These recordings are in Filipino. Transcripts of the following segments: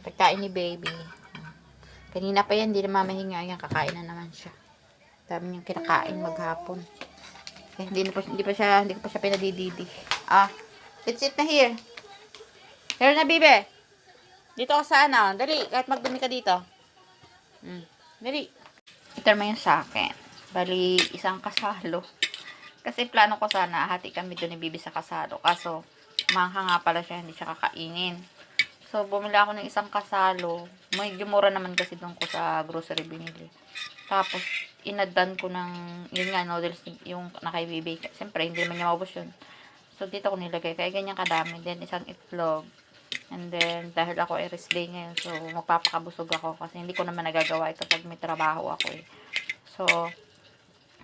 Pagkain ni baby. Kanina pa yan, hindi na mamahinga yan. Kakain na naman siya. Dami niyang kinakain maghapon. Eh, hindi ko pa siya pinadididi. Let's eat na here. Here na, bibe. Dito ako sa ano. Dali, kahit magdumi ka dito. Dali. Ito naman yung sa akin. Bali, isang kasalo. Kasi plano ko sana, hati kami doon ni bibi sa kasalo. Kaso, mangha nga pala siya, hindi siya kakainin. So, bumili ako ng isang kasalo. Medyo mura naman kasi doon ko sa grocery binili. Tapos, inadan ko ng, yun nga, noodles, yung nakaibibig. Siyempre, hindi naman niya maubos yun. So, dito ko nilagay. Kaya ganyan kadami. Then, isang itlog. And then, dahil ako ay rest day ngayon, so, magpapakabusog ako. Kasi hindi ko naman nagagawa ito pag may trabaho ako eh. So,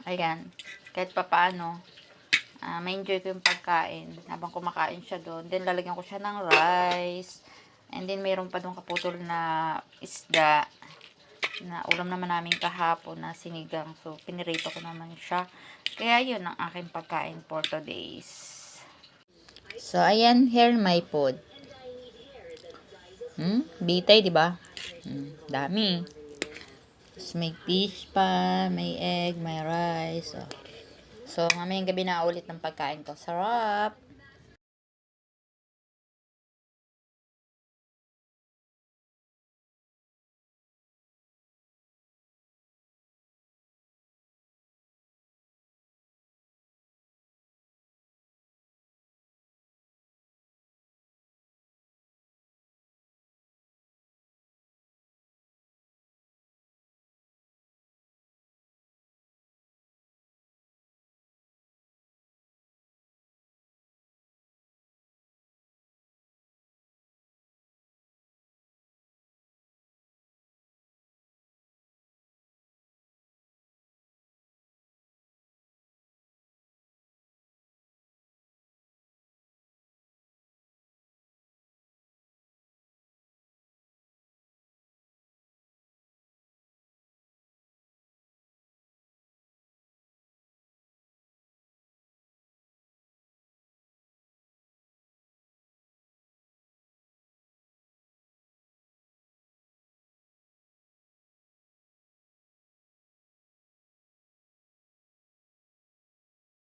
ayan. Kahit pa paano, may enjoy ko yung pagkain. Habang kumakain siya doon. Then, lalagyan ko siya ng rice. And then, mayroon pa doon kaputol na isda na ulam naman namin kahapon na sinigang. So, pinirito ko naman siya. Kaya, yun ang aking pagkain for today's. So, ayan, here my food. Bitay, di ba? Dami. Tapos, may fish pa, may egg, may rice. So, mamayang gabi na ulit ng pagkain ko. Sarap!